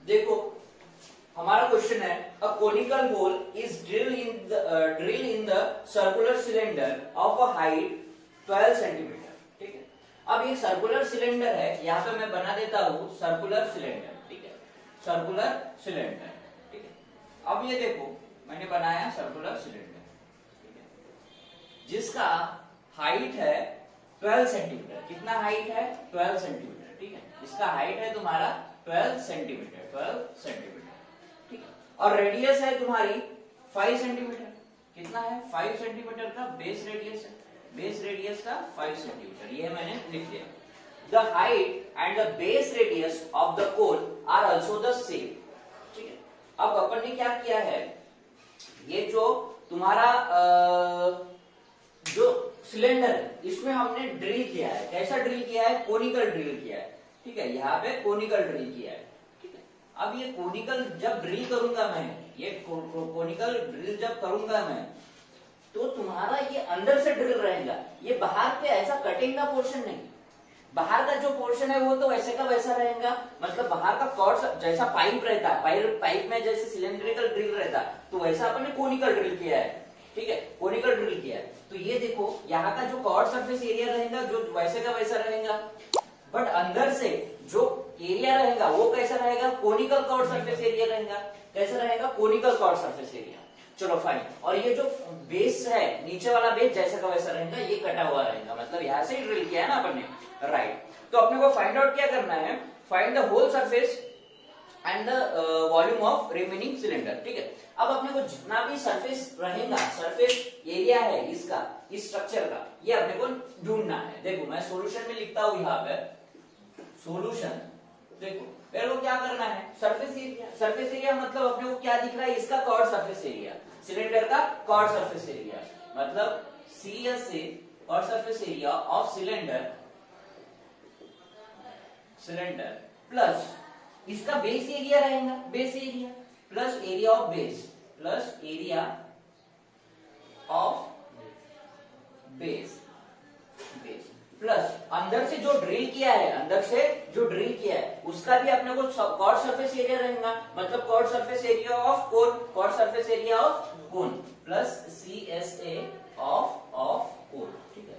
देखो हमारा क्वेश्चन है a conical hole is drill in the circular cylinder of a height 12 centimetre. ठीक है, अब ये सर्कुलर सिलेंडर है, यहाँ पे मैं बना देता हूं सर्कुलर सिलेंडर। ठीक है, सर्कुलर सिलेंडर। ठीक है, अब ये देखो मैंने बनाया सर्कुलर सिलेंडर, ठीक है, जिसका हाइट है 12 सेंटीमीटर। कितना हाइट है? 12 सेंटीमीटर। ठीक है, इसका हाइट है तुम्हारा 12 सेंटीमीटर, 12 सेंटीमीटर। ठीक है, और रेडियस है तुम्हारी 5 सेंटीमीटर। कितना है? 5 सेंटीमीटर का बेस रेडियस है, बेस रेडियस का 5 सेंटीमीटर, ये मैंने लिख दिया। The height and the base radius of the cone are also the same. ठीक है, अब अपन ने क्या किया है, ये जो तुम्हारा जो सिलेंडर है इसमें हमने ड्रिल किया है। कैसा ड्रिल किया है? कोनिकल ड्रिल किया है। ठीक है, यहाँ पे कोनिकल ड्रिल किया है। ठीक है, अब ये कोनिकल जब ड्रिल करूंगा मैं, ये कोनिकल ड्रिल जब करूंगा मैं, तो तुम्हारा ये अंदर से ड्रिल रहेगा, ये बाहर पे ऐसा कटिंग का पोर्शन नहीं। बाहर का जो पोर्शन है वो तो वैसे का वैसा रहेगा, मतलब बाहर का कॉर्ड जैसा पाइप रहता है, पाइप में जैसे सिलेंड्रिकल ड्रिल रहता है, तो वैसा अपन ने कोनिकल ड्रिल किया है। ठीक है, कोनिकल ड्रिल किया है। तो ये देखो यहाँ का जो कॉर्ड सरफेस एरिया रहेगा जो वैसे का वैसा रहेगा, बट अंदर से जो एरिया रहेगा वो कैसा रहेगा? कोनिकल कॉर्ड सरफेस एरिया रहेगा। कैसा रहेगा? Conical curved surface area. चलो फाइन। और ये जो बेस है, नीचे वाला बेस जैसा का वैसा रहेगा, ये कटा हुआ रहेगा, मतलब यहाँ से ही ड्रिल किया है ना अपन ने, राइट। तो अपने को फाइंड आउट क्या करना है? Find the whole surface and the volume of remaining cylinder. ठीक है, अब अपने को जितना भी सरफेस रहेगा, सरफेस एरिया है इसका, इस स्ट्रक्चर का, ये अपने को ढूंढना है। देखो मैं सॉल्यूशन में लिखता हूं यहाँ पे सॉल्यूशन। देखो पहले को क्या करना है? Surface area. सरफेस एरिया मतलब अपने को क्या दिख रहा है? इसका कॉर्ड सरफेस एरिया, सिलेंडर का कॉर्ड सरफेस एरिया, मतलब CSA curved surface area of cylinder plus इसका बेस एरिया रहेगा, base area plus area of base, plus area of base, base plus अंदर से जो ड्रिल किया है, अंदर से जो ड्रिल किया है उसका भी अपने को कॉर्ड सरफेस एरिया रहेगा, मतलब curved surface area of cone, curved surface area of cone plus CSA of cone. ठीक है,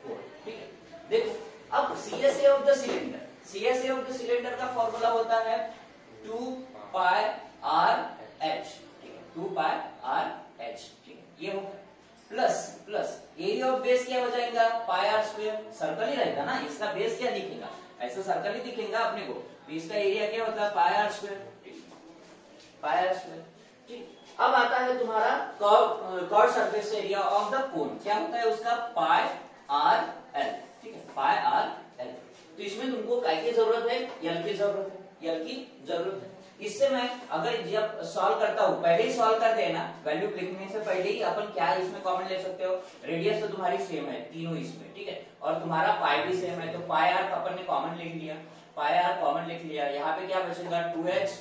कोन। ठीक है, देखो अब CSA of the cylinder, CSA of the cylinder का फॉर्मूला होता है 2πRh। ठीक है, 2πRh। ठीक है, ये होगा प्लस एरिया ऑफ बेस क्या हो जाएगा? πr²। सर्कल ही रहेगा ना, इसका बेस क्या दिखेगा? ऐसा सर्कल ही दिखेगा अपने को, तो इसका एरिया क्या होता है? πr²। πr²। ठीक, अब आता है तुम्हारा curved surface area of the cone, क्या होता है उसका? πrl। ठीक है, πrl। तो इसमें तुमको काय की जरूरत है? यल की जरूरत है, यल की जरूरत है। इससे मैं अगर जब सॉल्व करता हूं, पहले ही सॉल्व करते हैं ना, वैल्यू लिखने से पहले ही अपन क्या इसमें कॉमन ले सकते हो? रेडियस तो तुम्हारी सेम है तीनों इसमें। ठीक है, और तुम्हारा पाई भी सेम है, तो पाई आर अपन ने कॉमन लिख लिया, पाई आर कॉमन लिख लिया। यहाँ पे क्या बचेगा? 2h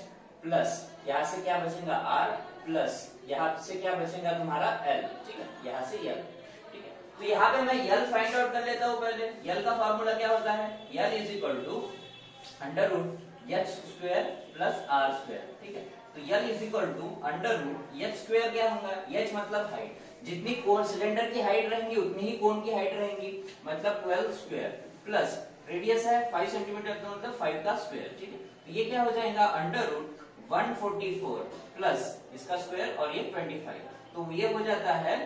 प्लस यहाँ से क्या बचेगा? r प्लस यहाँ से क्या बचेगा तुम्हारा? l। ठीक है, यहाँ से l। ठीक है, तो यहाँ पे मैं यल फाइंड आउट कर लेता हूँ पहले। यल का फॉर्मूला क्या होता है? L is equal to √h² plus r²। ठीक है, तो यल इज इक्वल टू √h² क्या होगा? h मतलब हाइट, जितनी कोन सिलेंडर की हाइट रहेंगी उतनी ही कोन की हाइट रहेंगी, मतलब 12² प्लस रेडियस है 5 सेंटीमीटर, तो मतलब 5 का स्क्वायर। ठीक है, तो ये क्या हो जाएगा? √144 प्लस इसका स्क्वायर और ये 25, तो ये हो जाता है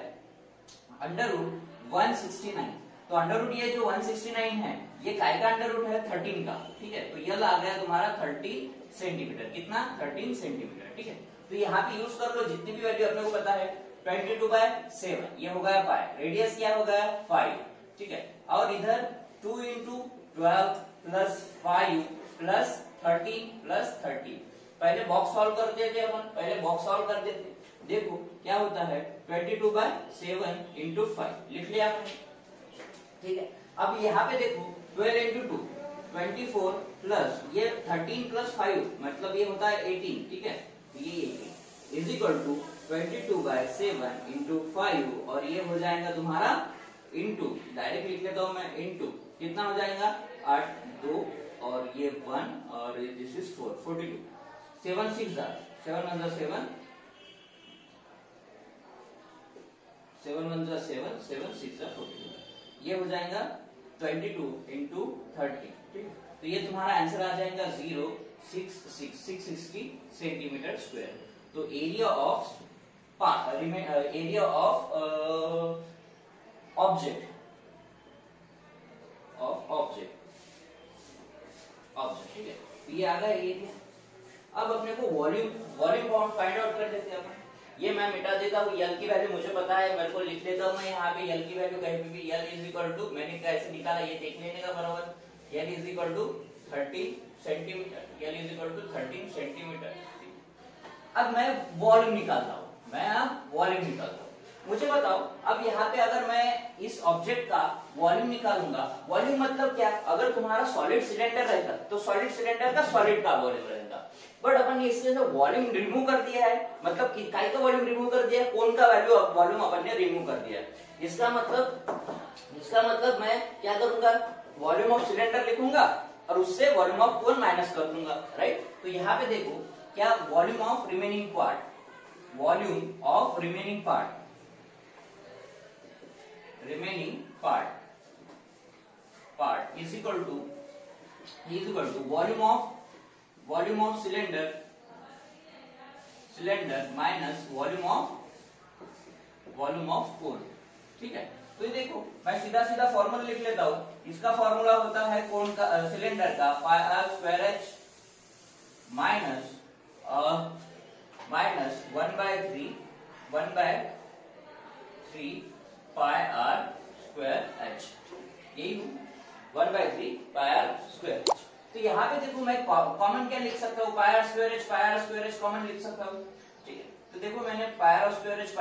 √169। तो अंडर ये जो 169 है ये काय का अंडर रूट है? 13 का। ठीक है, तो यल आ गया तुम्हारा 13 सेंटीमीटर। कितना? 13 सेंटीमीटर। ठीक है, तो यहाँ पे यूज कर लो जितनी भी वैल्यू अपने को पता है। 22/7 ये हो गया पाई, रेडियस क्या हो गया? 5। ठीक है, और इधर 2 × 12 प्लस 5 प्लस 13 प्लस 30। पहले बॉक्स सॉल्व कर देते अपन, पहले बॉक्स सॉल्व कर देते। देखो क्या होता है? 22/7 × 5 लिख लिया आपने। ठीक है, अब यहाँ पे देखो 12 × 2 24 प्लस ये 13 प्लस 5 मतलब ये होता है 18। ठीक है, ये 18 इज इक्वल टू 22/7 × 5 और ये हो जाएगा तुम्हारा इंटू, डायरेक्ट लिख लेता हूं मैं, इंटू कितना हो जाएगा? 8 2 और ये 1 और दिस इज 4 42। 7 6 जा 7 1 जा 7 7 1 जा 7 7 6 जा 42, ये हो जाएगा 22 इंटू 30, ठीक। तो ये तुम्हारा आंसर आ जाएगा 660 सेंटीमीटर स्क्वायर। तो एरिया ऑफ ऑब्जेक्ट ठीक है, तो ये आ गया एरिया। अब अपने को वॉल्यूम फाइंड आउट कर देते हैं अपन। ये मैं मिटा देता हूँ, यल की वैल्यू मुझे पता है, मेरे को लिख देता हूँ मैं यहाँ पे यल की वैल्यू कहीं पे भी यल इज इक्वल टू, मैंने कैसे निकाला ये देख लेने का बराबर, l is equal to 30 centimetre, l is equal to 13 centimetre. अब मैं वॉल्यूम निकालता हूँ, मुझे बताओ अब यहाँ पे अगर मैं इस ऑब्जेक्ट का वॉल्यूम निकालूंगा, वॉल्यूम मतलब क्या, अगर तुम्हारा सॉलिड सिलेंडर रहता तो सॉलिड सिलेंडर का सॉलिड का वॉल्यूम रहता, बट अपन ने इससे जो वॉल्यूम रिमूव कर दिया है, मतलब कि काय का वॉल्यूम रिमूव कर दिया है, कौन का वॉल्यूम अपन ने रिमूव कर दिया है। इसका मतलब मैं क्या करूंगा, वॉल्यूम ऑफ सिलेंडर लिखूंगा और उससे वॉल्यूम ऑफ कोन माइनस कर दूंगा, राइट। तो यहाँ पे देखो क्या, volume of remaining part is equal to volume of cylinder minus volume of cone, ठीक है। तो ये देखो मैं सीधा फॉर्मूला लिख लेता हूँ। इसका फॉर्मूला होता है कोन का, सिलेंडर का, pi R square H minus 1/3 pi R square H, यही 1/3 पाई आर स्क्वायर एच। तो यहाँ पे देखो मैं कॉमन क्या लिख सकता हूँ, पाई आर स्क्वायर एच कॉमन लिख सकता हूँ, ठीक है। तो देखो मैंने पाई आर स्क्वायर एच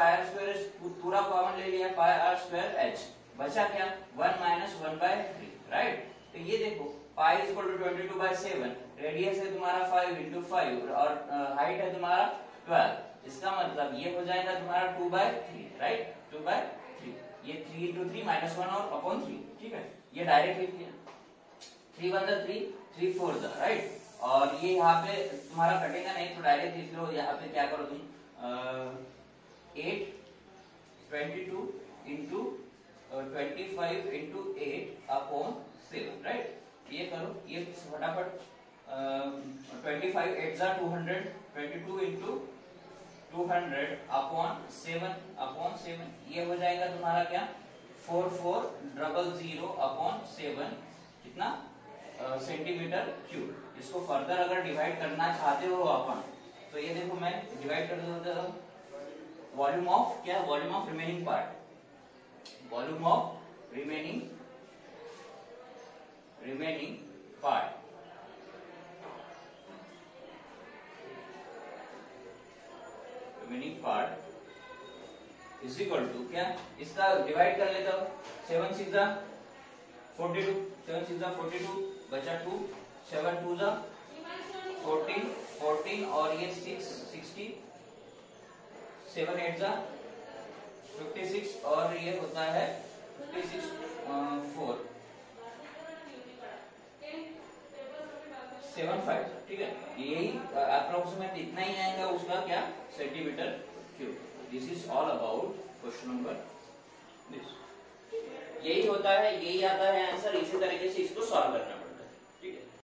पूरा कॉमन ले लिया, पाई आर स्क्वायर एच, बचा क्या 1 - 1/3, राइट। तो ये देखो pi is equal to 22/7, radius है तुम्हारा 5 × 5 और हाइट है तुम्हारा 12, इसका मतलब ये हो जाएगा तुम्हारा 2/3, राइट, 2/3। ये 3 × 3 -1 और अपॉन 3, ठीक है, ये डायरेक्ट लिख दिया, 3 1 3 3 4 राइट। और ये यहाँ पे तुम्हारा कटेगा नहीं, तो डायरेक्ट लिख लो, यहाँ पे क्या करो तुम 8 22 × 25 × 8 अपॉन 7, राइट। ये करो, ये फटाफट 25 8 जा 200, 22 × 200 अपॉन 7, ये हो जाएगा तुम्हारा क्या 4400 अपॉन 7, कितना सेंटीमीटर क्यूब। इसको फर्दर अगर डिवाइड करना चाहते हो अपन, तो ये देखो मैं डिवाइड कर देता हूं, volume of remaining part, volume of remaining part is equal to क्या, इसका डिवाइड कर लेता हूं, 7 6 जा 42, 7 6 जा 42, बचा 2, 7 2 जा 14 और ये 6 60, 7 8 जा 56 और ये होता है 56 4 7 5, ठीक है। यही अप्रोक्सीमेट इतना ही आएगा उसका क्या centimetre cube. This is all about question number this. यही होता है, यही आता है आंसर, इसी तरीके से इसको सॉल्व करना।